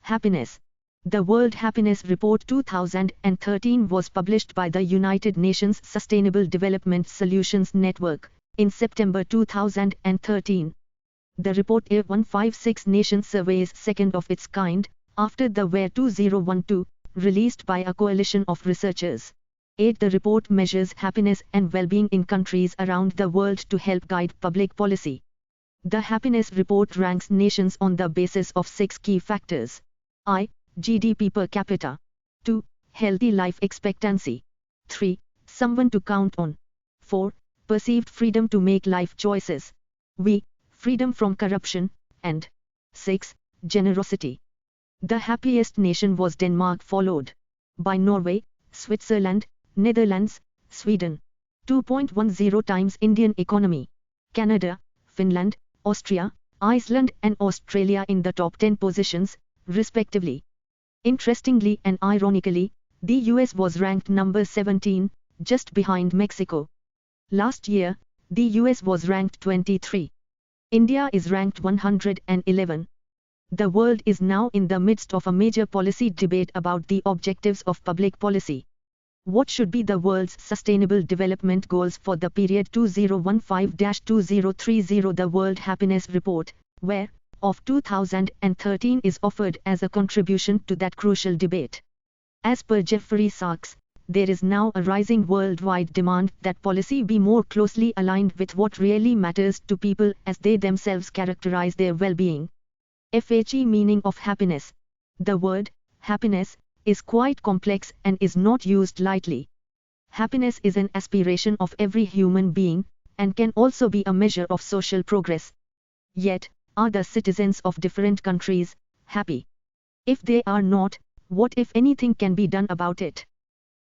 Happiness. The World Happiness Report 2013 was published by the United Nations Sustainable Development Solutions Network in September 2013. The report a 156 nation surveys second of its kind, after the WER 2012, released by a coalition of researchers. 8. The report measures happiness and well-being in countries around the world to help guide public policy. The Happiness Report ranks nations on the basis of 6 key factors. I. GDP per capita. 2. Healthy life expectancy. 3. Someone to count on. 4. Perceived freedom to make life choices. V. Freedom from corruption. And 6. Generosity. The happiest nation was Denmark, followed by Norway, Switzerland, Netherlands, Sweden. 2.10 times Indian economy. Canada, Finland, Austria, Iceland and Australia in the top 10 positions, respectively. Interestingly and ironically, the US was ranked number 17, just behind Mexico. Last year, the US was ranked 23. India is ranked 111. The world is now in the midst of a major policy debate about the objectives of public policy. What should be the world's sustainable development goals for the period 2015-2030? The World Happiness Report, WER, of 2013 is offered as a contribution to that crucial debate. As per Jeffrey Sachs, there is now a rising worldwide demand that policy be more closely aligned with what really matters to people as they themselves characterize their well-being. FHE meaning of happiness. The word, happiness, is quite complex and is not used lightly. Happiness is an aspiration of every human being, and can also be a measure of social progress. Yet, are the citizens of different countries happy? If they are not, what if anything can be done about it?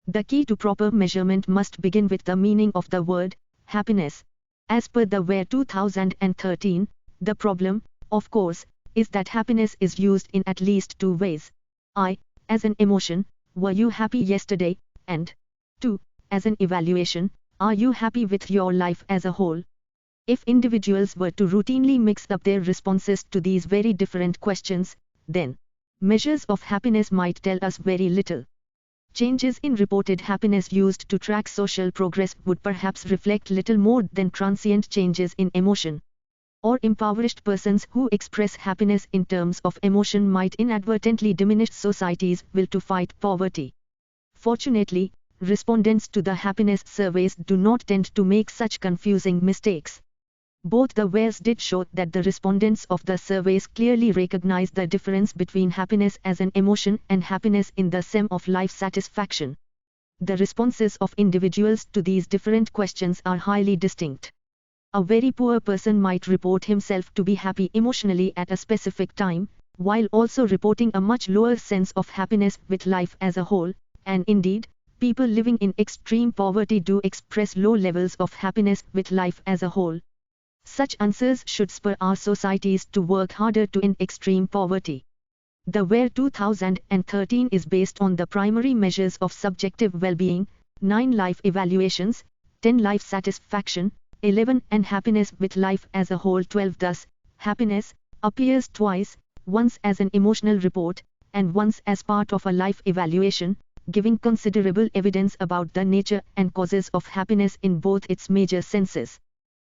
The key to proper measurement must begin with the meaning of the word, happiness. As per the WER 2013, the problem, of course, is that happiness is used in at least 2 ways. I. As an emotion, were you happy yesterday? And 2. As an evaluation, are you happy with your life as a whole? If individuals were to routinely mix up their responses to these very different questions, then measures of happiness might tell us very little. Changes in reported happiness used to track social progress would perhaps reflect little more than transient changes in emotion. Or impoverished persons who express happiness in terms of emotion might inadvertently diminish society's will to fight poverty. Fortunately, respondents to the happiness surveys do not tend to make such confusing mistakes. Both the WERs did show that the respondents of the surveys clearly recognize the difference between happiness as an emotion and happiness in the sum of life satisfaction. The responses of individuals to these different questions are highly distinct. A very poor person might report himself to be happy emotionally at a specific time, while also reporting a much lower sense of happiness with life as a whole, and indeed, people living in extreme poverty do express low levels of happiness with life as a whole. Such answers should spur our societies to work harder to end extreme poverty. The WER 2013 is based on the primary measures of subjective well-being, 9 life evaluations, 10 life satisfaction, 11 and happiness with life as a whole 12. Thus, happiness appears twice, once as an emotional report, and once as part of a life evaluation, giving considerable evidence about the nature and causes of happiness in both its major senses.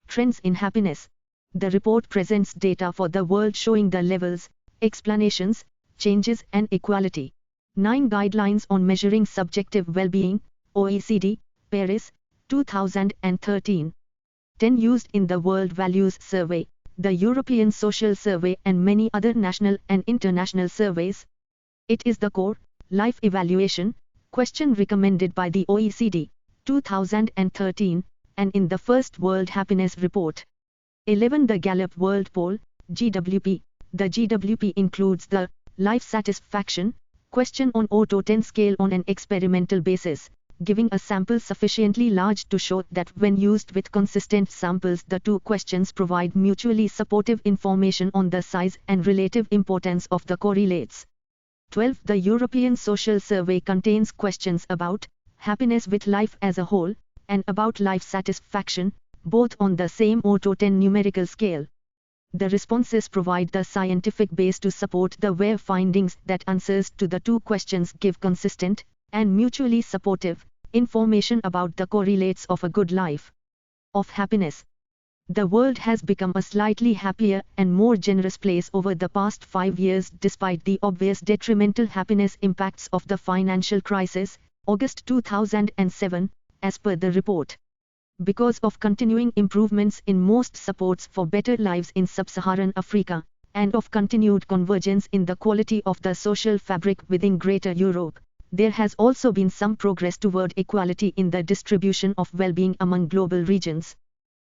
Trends in happiness. The report presents data for the world showing the levels, explanations, changes and equality. 9 guidelines on measuring subjective well-being, OECD, Paris, 2013. 10 used in the World Values Survey, the European Social Survey and many other national and international surveys. It is the core, life evaluation, question recommended by the OECD, 2013, and in the first World Happiness Report. 11. The Gallup World Poll, GWP. The GWP includes the life satisfaction question on 0 to 10 scale on an experimental basis, giving a sample sufficiently large to show that when used with consistent samples the 2 questions provide mutually supportive information on the size and relative importance of the correlates. 12. The European Social Survey contains questions about happiness with life as a whole, and about life satisfaction, both on the same 0 to 10 numerical scale. The responses provide the scientific base to support the WHERE findings that answers to the two questions give consistent, and mutually supportive, information about the correlates of a good life. Of happiness. The world has become a slightly happier and more generous place over the past 5 years despite the obvious detrimental happiness impacts of the financial crisis, August 2007, as per the report. Because of continuing improvements in most supports for better lives in sub-Saharan Africa, and of continued convergence in the quality of the social fabric within Greater Europe, there has also been some progress toward equality in the distribution of well-being among global regions.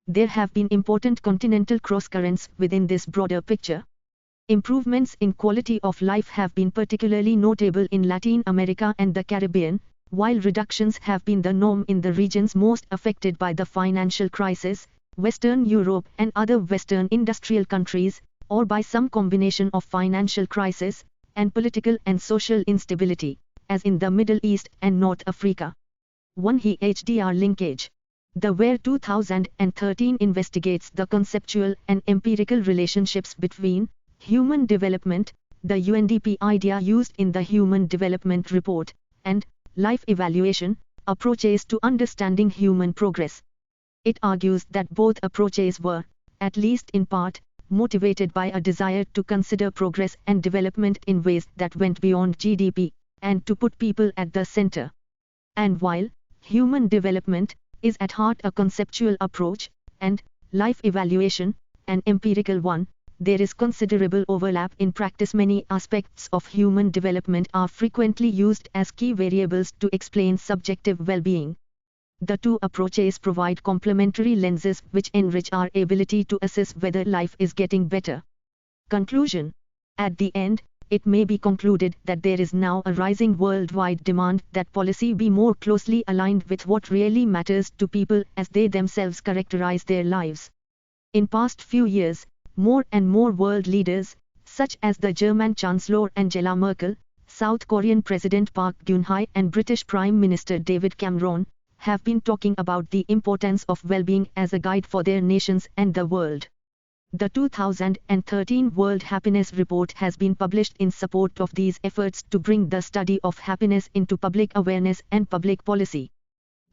There have been important continental cross-currents within this broader picture. Improvements in quality of life have been particularly notable in Latin America and the Caribbean, while reductions have been the norm in the regions most affected by the financial crisis, Western Europe and other Western industrial countries, or by some combination of financial crisis, and political and social instability, as in the Middle East and North Africa. 1. HDR linkage. The WHERE 2013 investigates the conceptual and empirical relationships between human development, the UNDP idea used in the Human Development Report, and life evaluation, approaches to understanding human progress. It argues that both approaches were, at least in part, motivated by a desire to consider progress and development in ways that went beyond GDP, and to put people at the center. And while human development is at heart a conceptual approach, and life evaluation, an empirical one, there is considerable overlap in practice. Many aspects of human development are frequently used as key variables to explain subjective well-being. The two approaches provide complementary lenses which enrich our ability to assess whether life is getting better. Conclusion. At the end, it may be concluded that there is now a rising worldwide demand that policy be more closely aligned with what really matters to people as they themselves characterize their lives. In past few years, more and more world leaders, such as the German Chancellor Angela Merkel, South Korean President Park Geun-hye and British Prime Minister David Cameron, have been talking about the importance of well-being as a guide for their nations and the world. The 2013 World Happiness Report has been published in support of these efforts to bring the study of happiness into public awareness and public policy.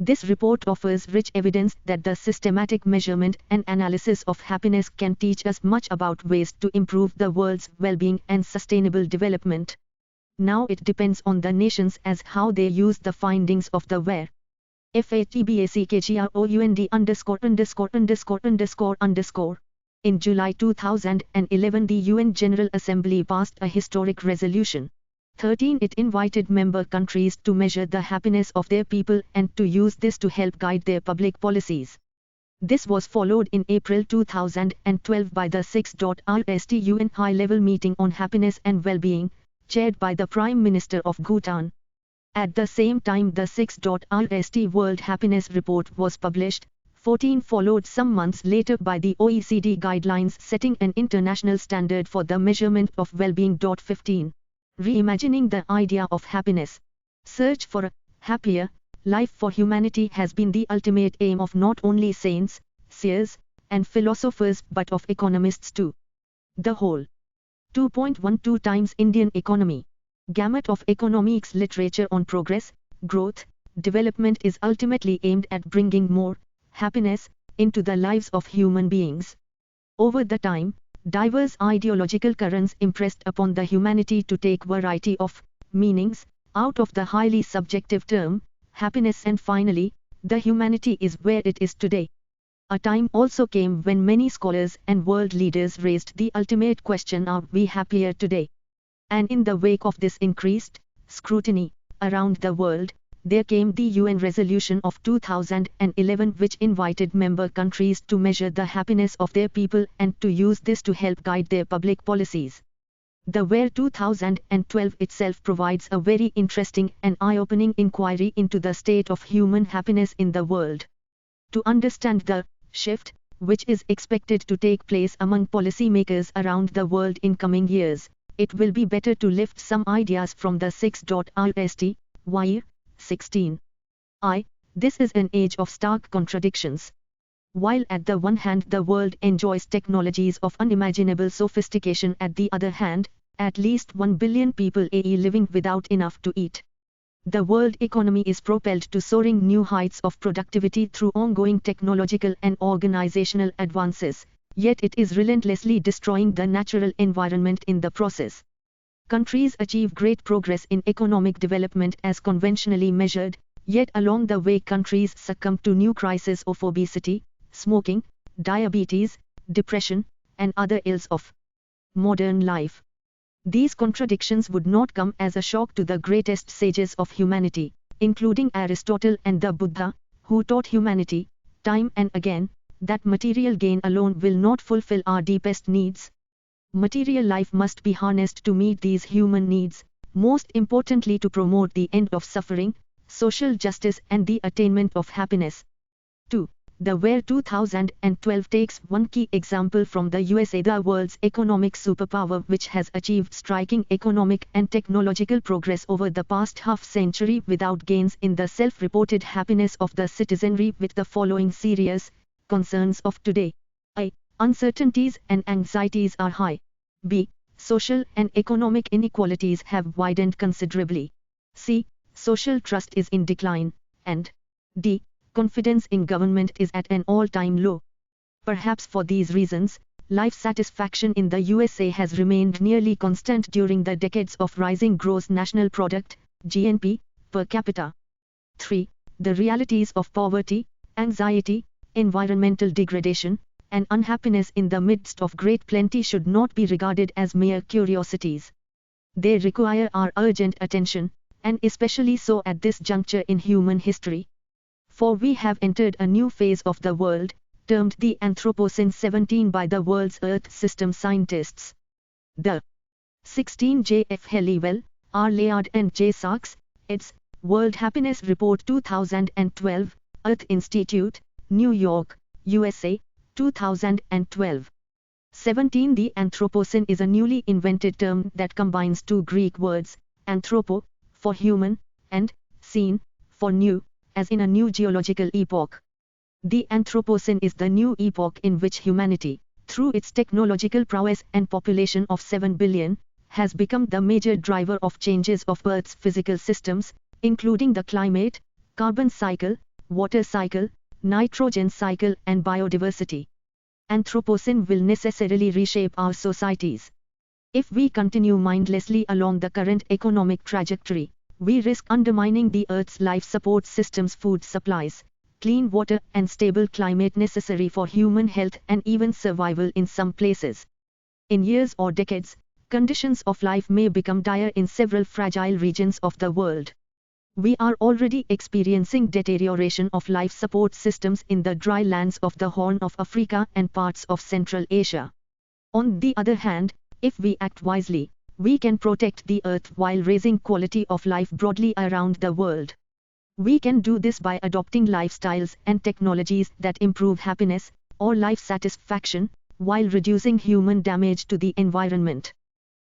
This report offers rich evidence that the systematic measurement and analysis of happiness can teach us much about ways to improve the world's well-being and sustainable development. Now it depends on the nations as how they use the findings of the WHERE. FATBACKGROUND_________. In July 2011, the UN General Assembly passed a historic resolution. 13. It invited member countries to measure the happiness of their people and to use this to help guide their public policies. This was followed in April 2012 by the 6th UN High-Level Meeting on Happiness and Well-being, chaired by the Prime Minister of Bhutan. At the same time, the 6th World Happiness Report was published. 14. Followed some months later by the OECD guidelines setting an international standard for the measurement of well-being. 15. Reimagining the idea of happiness. Search for a happier life for humanity has been the ultimate aim of not only saints, seers, and philosophers but of economists too. The whole 2.12 times Indian economy gamut of economics literature on progress, growth, development is ultimately aimed at bringing more happiness into the lives of human beings. Over the time, diverse ideological currents impressed upon the humanity to take variety of meanings out of the highly subjective term happiness, and finally, the humanity is where it is today. A time also came when many scholars and world leaders raised the ultimate question: are we happier today? And in the wake of this increased scrutiny around the world, there came the UN resolution of 2011 which invited member countries to measure the happiness of their people and to use this to help guide their public policies. The WHERE 2012 itself provides a very interesting and eye-opening inquiry into the state of human happiness in the world. To understand the shift, which is expected to take place among policymakers around the world in coming years, it will be better to lift some ideas from the 6th WHERE 16. This is an age of stark contradictions. While at the one hand the world enjoys technologies of unimaginable sophistication, at the other hand, at least 1 billion people are living without enough to eat. The world economy is propelled to soaring new heights of productivity through ongoing technological and organizational advances, yet it is relentlessly destroying the natural environment in the process. Countries achieve great progress in economic development as conventionally measured, yet along the way countries succumb to new crises of obesity, smoking, diabetes, depression, and other ills of modern life. These contradictions would not come as a shock to the greatest sages of humanity, including Aristotle and the Buddha, who taught humanity, time and again, that material gain alone will not fulfill our deepest needs. Material life must be harnessed to meet these human needs, most importantly to promote the end of suffering, social justice and the attainment of happiness. 2. The year 2012 takes one key example from the USA, the world's economic superpower, which has achieved striking economic and technological progress over the past half-century without gains in the self-reported happiness of the citizenry, with the following serious concerns of today. A. Uncertainties and anxieties are high. B. Social and economic inequalities have widened considerably. C. Social trust is in decline. And D. Confidence in government is at an all-time low. Perhaps for these reasons, life satisfaction in the USA has remained nearly constant during the decades of rising gross national product, GNP, per capita. 3. The realities of poverty, anxiety, environmental degradation, and unhappiness in the midst of great plenty should not be regarded as mere curiosities. They require our urgent attention, and especially so at this juncture in human history. For we have entered a new phase of the world, termed the Anthropocene 17 by the world's Earth system scientists. The 16 J. F. Halliwell, R. Layard and J. Sachs, eds. World Happiness Report 2012, Earth Institute, New York, USA, 2012. 17. The Anthropocene is a newly invented term that combines two Greek words, anthropo, for human, and scene, for new, as in a new geological epoch. The Anthropocene is the new epoch in which humanity, through its technological prowess and population of 7 billion, has become the major driver of changes of Earth's physical systems, including the climate, carbon cycle, water cycle, nitrogen cycle and biodiversity. Anthropocene will necessarily reshape our societies. If we continue mindlessly along the current economic trajectory, we risk undermining the Earth's life support system's food supplies, clean water and stable climate necessary for human health and even survival in some places. In years or decades, conditions of life may become dire in several fragile regions of the world. We are already experiencing deterioration of life support systems in the dry lands of the Horn of Africa and parts of Central Asia. On the other hand, if we act wisely, we can protect the Earth while raising quality of life broadly around the world. We can do this by adopting lifestyles and technologies that improve happiness, or life satisfaction, while reducing human damage to the environment.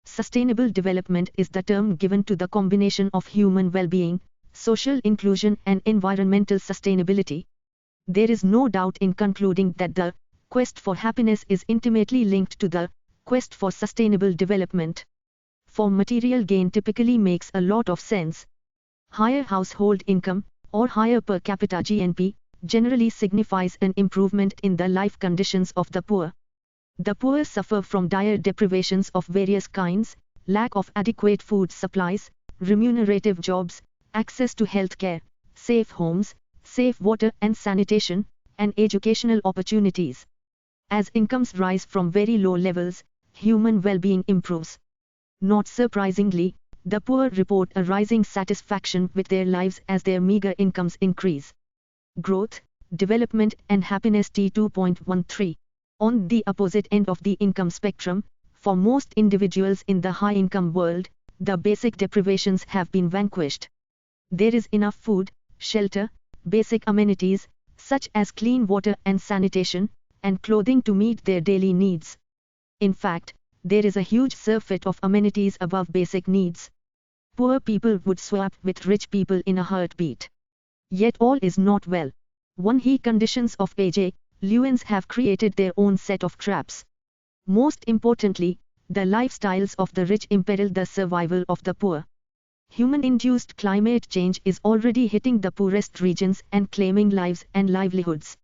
Sustainable development is the term given to the combination of human well-being, social inclusion and environmental sustainability. There is no doubt in concluding that the quest for happiness is intimately linked to the quest for sustainable development. For material gain typically makes a lot of sense. Higher household income, or higher per capita GNP, generally signifies an improvement in the life conditions of the poor. The poor suffer from dire deprivations of various kinds, lack of adequate food supplies, remunerative jobs, access to health care, safe homes, safe water and sanitation, and educational opportunities. As incomes rise from very low levels, human well-being improves. Not surprisingly, the poor report a rising satisfaction with their lives as their meager incomes increase. Growth, development and happiness T2.13. On the opposite end of the income spectrum, for most individuals in the high-income world, the basic deprivations have been vanquished. There is enough food, shelter, basic amenities, such as clean water and sanitation, and clothing to meet their daily needs. In fact, there is a huge surfeit of amenities above basic needs. Poor people would swap with rich people in a heartbeat. Yet all is not well. One he conditions of page, affluents have created their own set of traps. Most importantly, the lifestyles of the rich imperil the survival of the poor. Human-induced climate change is already hitting the poorest regions and claiming lives and livelihoods.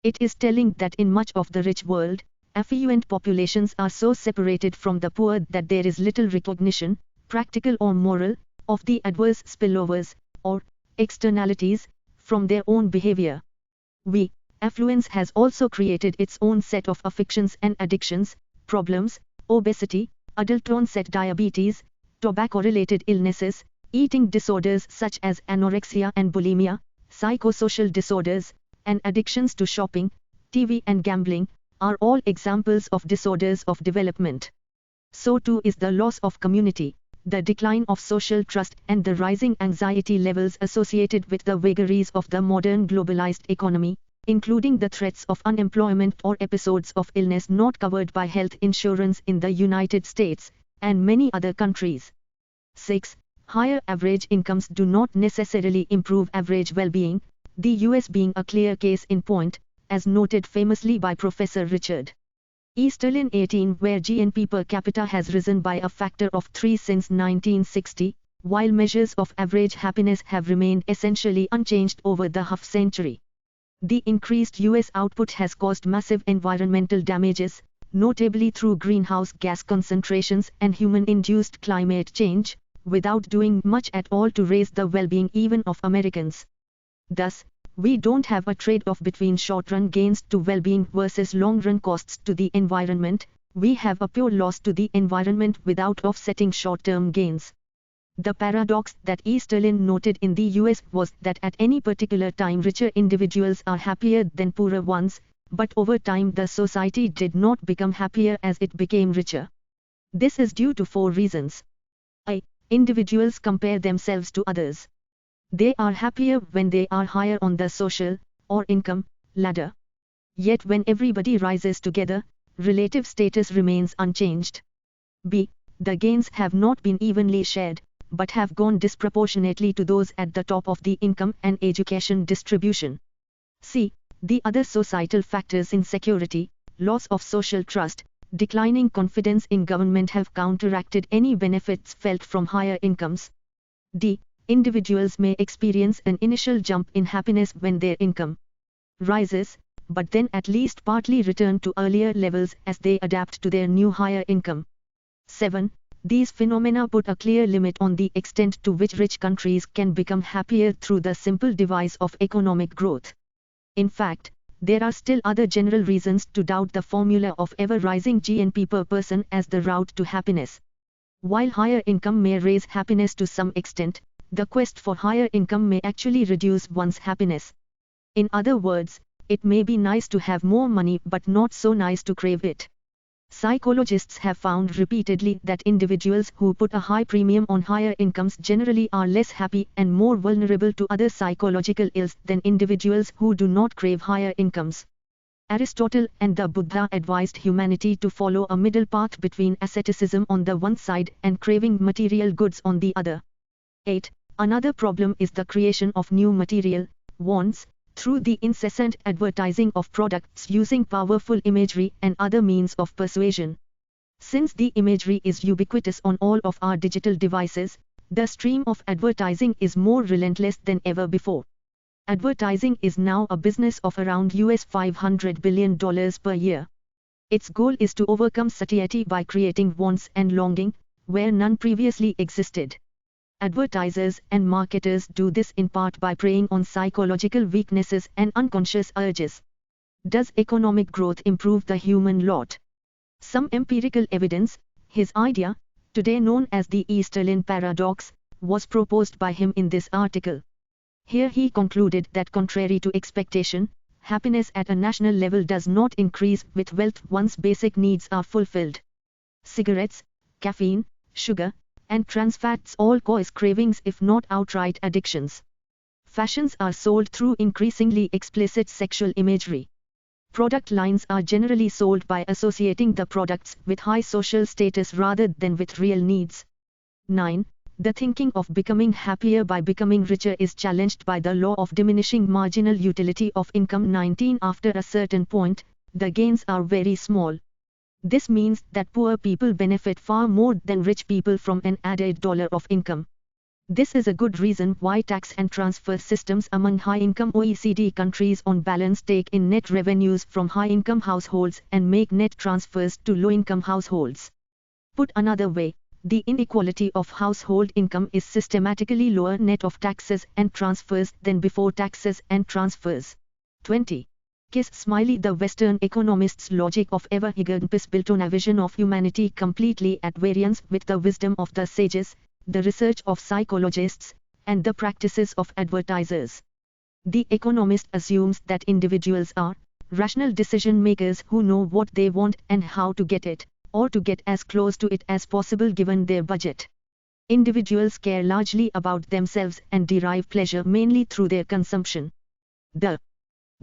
It is telling that in much of the rich world, affluent populations are so separated from the poor that there is little recognition, practical or moral, of the adverse spillovers, or externalities, from their own behavior. Affluence has also created its own set of afflictions and addictions, problems, obesity, adult-onset diabetes, tobacco-related illnesses, eating disorders such as anorexia and bulimia, psychosocial disorders, and addictions to shopping, TV and gambling, are all examples of disorders of development. So too is the loss of community, the decline of social trust and the rising anxiety levels associated with the vagaries of the modern globalized economy, including the threats of unemployment or episodes of illness not covered by health insurance in the United States, and many other countries. 6. Higher average incomes do not necessarily improve average well-being, the US being a clear case in point, as noted famously by Professor Richard Easterlin 18, where GNP per capita has risen by a factor of 3 since 1960, while measures of average happiness have remained essentially unchanged over the half-century. The increased US output has caused massive environmental damages, notably through greenhouse gas concentrations and human-induced climate change, without doing much at all to raise the well-being even of Americans. Thus, we don't have a trade-off between short-run gains to well-being versus long-run costs to the environment, we have a pure loss to the environment without offsetting short-term gains. The paradox that Easterlin noted in the US was that at any particular time richer individuals are happier than poorer ones, but over time the society did not become happier as it became richer. This is due to 4 reasons. Individuals compare themselves to others. They are happier when they are higher on the social, or income, ladder. Yet when everybody rises together, relative status remains unchanged. B. The gains have not been evenly shared, but have gone disproportionately to those at the top of the income and education distribution. C. The other societal factors, insecurity, loss of social trust, declining confidence in government, have counteracted any benefits felt from higher incomes. D. Individuals may experience an initial jump in happiness when their income rises, but then at least partly return to earlier levels as they adapt to their new higher income. 7. These phenomena put a clear limit on the extent to which rich countries can become happier through the simple device of economic growth. In fact, there are still other general reasons to doubt the formula of ever-rising GNP per person as the route to happiness. While higher income may raise happiness to some extent, the quest for higher income may actually reduce one's happiness. In other words, it may be nice to have more money but not so nice to crave it. Psychologists have found repeatedly that individuals who put a high premium on higher incomes generally are less happy and more vulnerable to other psychological ills than individuals who do not crave higher incomes. Aristotle and the Buddha advised humanity to follow a middle path between asceticism on the one side and craving material goods on the other. 8. Another problem is the creation of new material wants through the incessant advertising of products using powerful imagery and other means of persuasion. Since the imagery is ubiquitous on all of our digital devices, the stream of advertising is more relentless than ever before. Advertising is now a business of around $500 billion per year. Its goal is to overcome satiety by creating wants and longing, where none previously existed. Advertisers and marketers do this in part by preying on psychological weaknesses and unconscious urges. Does economic growth improve the human lot? Some empirical evidence, his idea, today known as the Easterlin paradox, was proposed by him in this article. Here he concluded that contrary to expectation, happiness at a national level does not increase with wealth once basic needs are fulfilled. Cigarettes, caffeine, sugar, and trans fats all cause cravings if not outright addictions. Fashions are sold through increasingly explicit sexual imagery. Product lines are generally sold by associating the products with high social status rather than with real needs. 9. The thinking of becoming happier by becoming richer is challenged by the law of diminishing marginal utility of income. 19 After a certain point, the gains are very small. This means that poor people benefit far more than rich people from an added dollar of income. This is a good reason why tax and transfer systems among high-income OECD countries on balance take in net revenues from high-income households and make net transfers to low-income households. Put another way, the inequality of household income is systematically lower net of taxes and transfers than before taxes and transfers. 20. Kiss Smiley. The Western economists' logic of ever is built on a vision of humanity completely at variance with the wisdom of the sages, the research of psychologists, and the practices of advertisers. The economist assumes that individuals are rational decision makers who know what they want and how to get it, or to get as close to it as possible given their budget. Individuals care largely about themselves and derive pleasure mainly through their consumption. The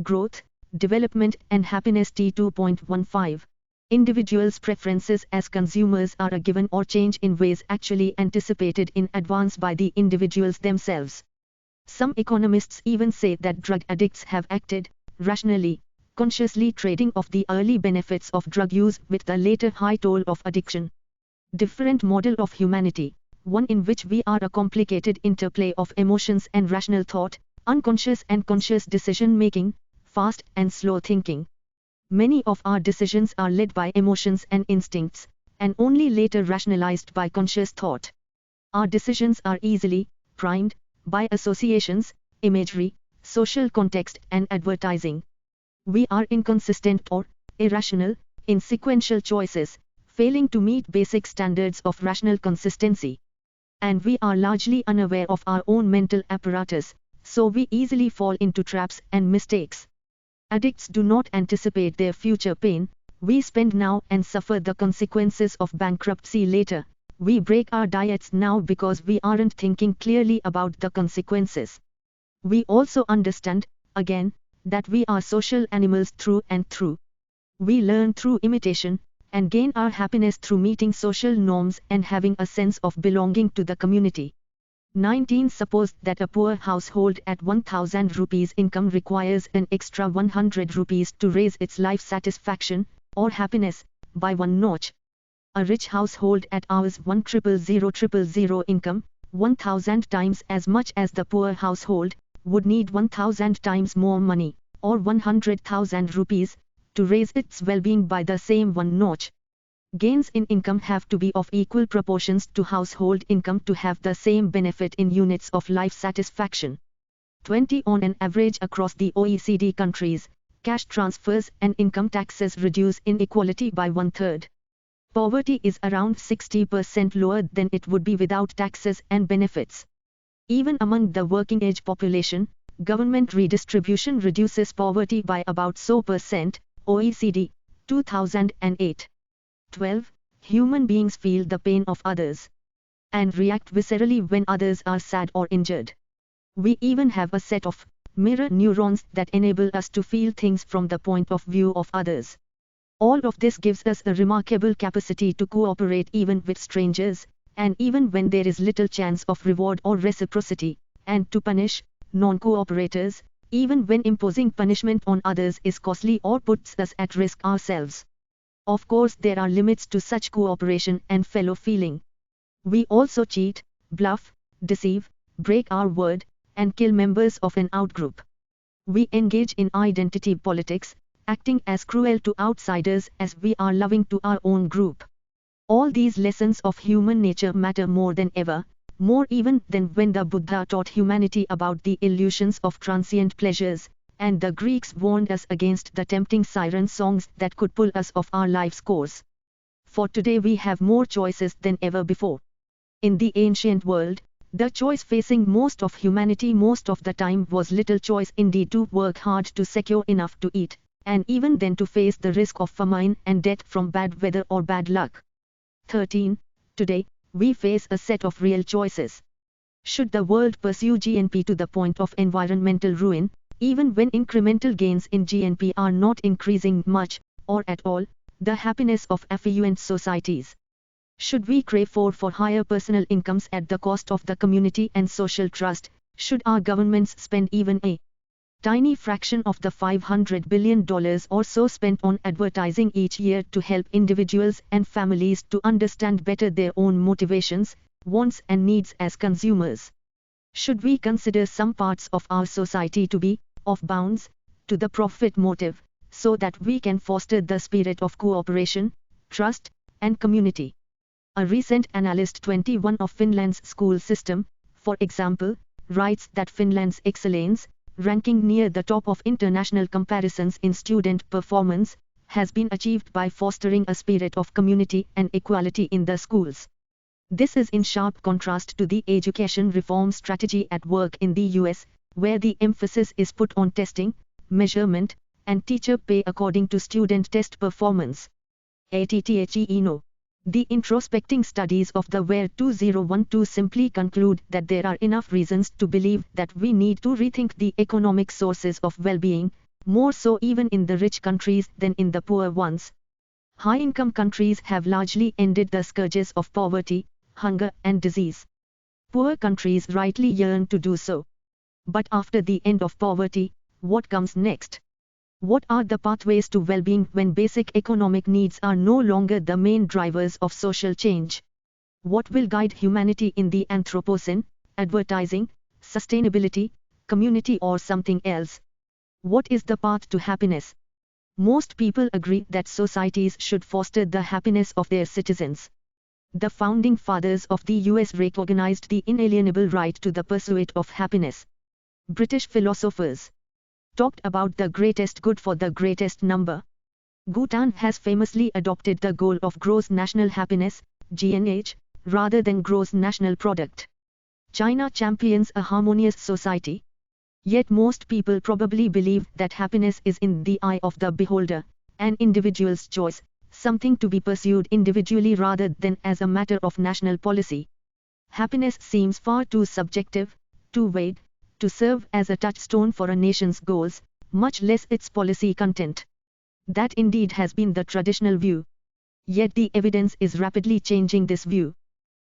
Growth, Development and Happiness T2.15. Individuals' preferences as consumers are a given or change in ways actually anticipated in advance by the individuals themselves. Some economists even say that drug addicts have acted rationally, consciously trading off the early benefits of drug use with the later high toll of addiction. Different model of humanity, one in which we are a complicated interplay of emotions and rational thought, unconscious and conscious decision making, fast and slow thinking. Many of our decisions are led by emotions and instincts, and only later rationalized by conscious thought. Our decisions are easily primed by associations, imagery, social context and advertising. We are inconsistent or irrational in sequential choices, failing to meet basic standards of rational consistency. And we are largely unaware of our own mental apparatus, so we easily fall into traps and mistakes. Addicts do not anticipate their future pain. We spend now and suffer the consequences of bankruptcy later. We break our diets now because we aren't thinking clearly about the consequences. We also understand, again, that we are social animals through and through. We learn through imitation, and gain our happiness through meeting social norms and having a sense of belonging to the community. 19. Suppose that a poor household at 1000 rupees income requires an extra 100 rupees to raise its life satisfaction, or happiness, by one notch. A rich household at Rs 1,000,000 income, 1000 times as much as the poor household, would need 1000 times more money, or 100,000 rupees, to raise its well-being by the same one notch. Gains in income have to be of equal proportions to household income to have the same benefit in units of life satisfaction. 20. On an average across the OECD countries, cash transfers and income taxes reduce inequality by 1/3. Poverty is around 60% lower than it would be without taxes and benefits. Even among the working-age population, government redistribution reduces poverty by about %. OECD, 2008. 12. Human beings feel the pain of others and react viscerally when others are sad or injured. We even have a set of mirror neurons that enable us to feel things from the point of view of others. All of this gives us a remarkable capacity to cooperate even with strangers, and even when there is little chance of reward or reciprocity, and to punish non-cooperators, even when imposing punishment on others is costly or puts us at risk ourselves. Of course, there are limits to such cooperation and fellow feeling. We also cheat, bluff, deceive, break our word, and kill members of an outgroup. We engage in identity politics, acting as cruel to outsiders as we are loving to our own group. All these lessons of human nature matter more than ever, more even than when the Buddha taught humanity about the illusions of transient pleasures, and the Greeks warned us against the tempting siren songs that could pull us off our life's course. For today we have more choices than ever before. In the ancient world, the choice facing most of humanity most of the time was little choice indeed to work hard to secure enough to eat, and even then to face the risk of famine and death from bad weather or bad luck. 13. Today, we face a set of real choices. Should the world pursue GNP to the point of environmental ruin, even when incremental gains in GNP are not increasing much, or at all, the happiness of affluent societies? Should we crave for higher personal incomes at the cost of the community and social trust? Should our governments spend even a tiny fraction of the $500 billion or so spent on advertising each year to help individuals and families to understand better their own motivations, wants and needs as consumers? Should we consider some parts of our society to be off bounds to the profit motive, so that we can foster the spirit of cooperation, trust, and community? A recent analyst 21 of Finland's school system, for example, writes that Finland's excellence, ranking near the top of international comparisons in student performance, has been achieved by fostering a spirit of community and equality in the schools. This is in sharp contrast to the education reform strategy at work in the US, where the emphasis is put on testing, measurement, and teacher pay according to student test performance. ATTHENO. The introspecting studies of the WER 2012 simply conclude that there are enough reasons to believe that we need to rethink the economic sources of well-being, more so even in the rich countries than in the poor ones. High-income countries have largely ended the scourges of poverty, hunger and disease. Poor countries rightly yearn to do so. But after the end of poverty, what comes next? What are the pathways to well-being when basic economic needs are no longer the main drivers of social change? What will guide humanity in the Anthropocene, advertising, sustainability, community or something else? What is the path to happiness? Most people agree that societies should foster the happiness of their citizens. The founding fathers of the US recognized the inalienable right to the pursuit of happiness. British philosophers talked about the greatest good for the greatest number. Bhutan has famously adopted the goal of gross national happiness, GNH, rather than gross national product. China champions a harmonious society. Yet most people probably believe that happiness is in the eye of the beholder, an individual's choice, something to be pursued individually rather than as a matter of national policy. Happiness seems far too subjective, too vague, to serve as a touchstone for a nation's goals, much less its policy content. That indeed has been the traditional view. Yet the evidence is rapidly changing this view.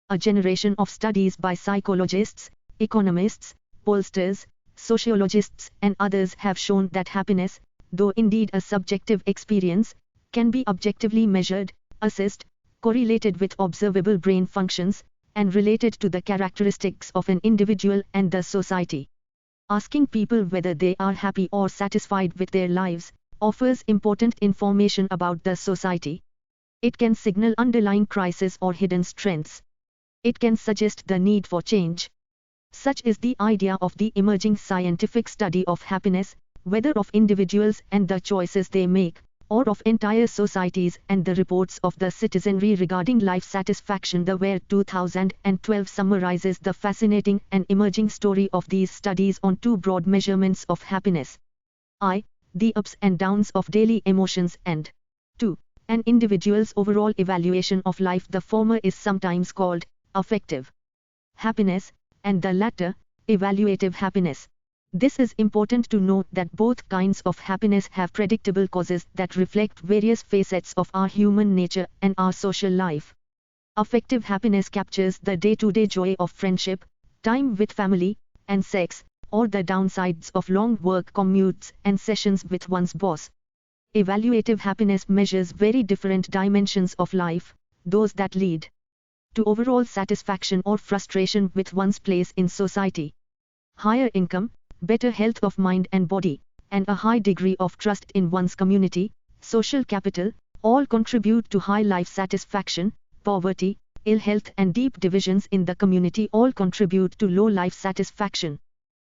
A generation of studies by psychologists, economists, pollsters, sociologists and others have shown that happiness, though indeed a subjective experience, can be objectively measured, assessed, correlated with observable brain functions, and related to the characteristics of an individual and the society. Asking people whether they are happy or satisfied with their lives offers important information about the society. It can signal underlying crises or hidden strengths. It can suggest the need for change. Such is the idea of the emerging scientific study of happiness, whether of individuals and the choices they make, or of entire societies and the reports of the citizenry regarding life satisfaction. The WER 2012 summarizes the fascinating and emerging story of these studies on two broad measurements of happiness. I. The ups and downs of daily emotions, and 2. An individual's overall evaluation of life. The former is sometimes called affective happiness, and the latter, evaluative happiness. This is important to note that both kinds of happiness have predictable causes that reflect various facets of our human nature and our social life. Affective happiness captures the day-to-day joy of friendship, time with family, and sex, or the downsides of long work commutes and sessions with one's boss. Evaluative happiness measures very different dimensions of life, those that lead to overall satisfaction or frustration with one's place in society. Higher income, better health of mind and body, and a high degree of trust in one's community, social capital, all contribute to high life satisfaction. Poverty, ill health and deep divisions in the community all contribute to low life satisfaction.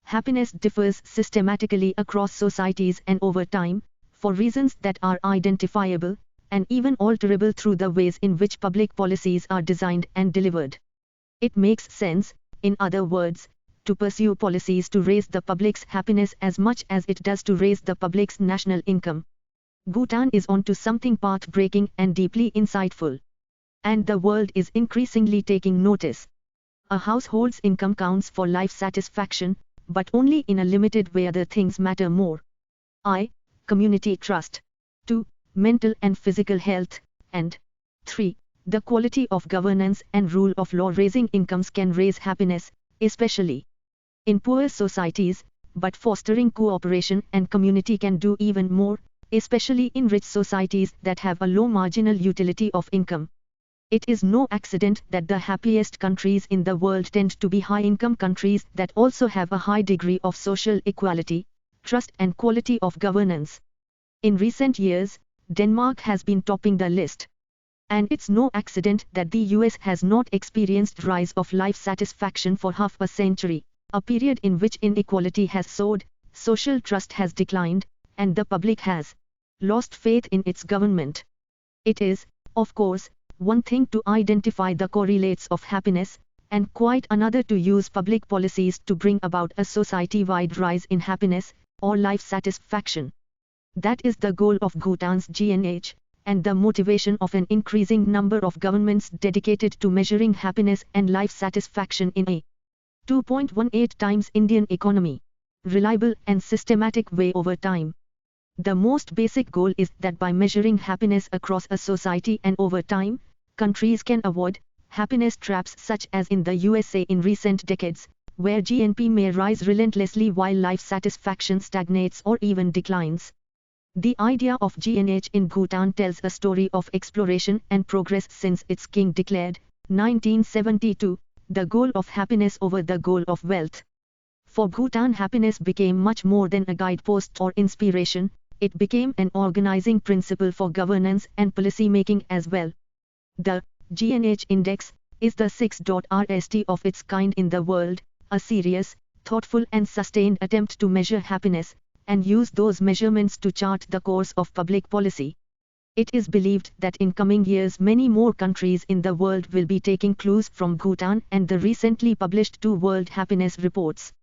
Happiness differs systematically across societies and over time, for reasons that are identifiable, and even alterable through the ways in which public policies are designed and delivered. It makes sense, in other words, to pursue policies to raise the public's happiness as much as it does to raise the public's national income. Bhutan is on to something path-breaking and deeply insightful. And the world is increasingly taking notice. A household's income counts for life satisfaction, but only in a limited way. Other things matter more. I. Community trust. 2. Mental and physical health. And 3. The quality of governance and rule of law. Raising incomes can raise happiness, especially in poor societies, but fostering cooperation and community can do even more, especially in rich societies that have a low marginal utility of income. It is no accident that the happiest countries in the world tend to be high-income countries that also have a high degree of social equality, trust and quality of governance. In recent years, Denmark has been topping the list. And it's no accident that the US has not experienced rise of life satisfaction for half a century, a period in which inequality has soared, social trust has declined, and the public has lost faith in its government. It is, of course, one thing to identify the correlates of happiness, and quite another to use public policies to bring about a society-wide rise in happiness, or life satisfaction. That is the goal of Bhutan's GNH, and the motivation of an increasing number of governments dedicated to measuring happiness and life satisfaction in a 2.18 times Indian economy, reliable and systematic way over time. The most basic goal is that by measuring happiness across a society and over time, countries can avoid happiness traps such as in the USA in recent decades, where GNP may rise relentlessly while life satisfaction stagnates or even declines. The idea of GNH in Bhutan tells a story of exploration and progress since its king declared, 1972, the goal of happiness over the goal of wealth. For Bhutan, happiness became much more than a guidepost or inspiration, it became an organizing principle for governance and policymaking as well. The Gnh Index is the 6th of its kind in the world, a serious, thoughtful and sustained attempt to measure happiness, and use those measurements to chart the course of public policy. It is believed that in coming years many more countries in the world will be taking clues from Bhutan and the recently published 2 World Happiness Reports.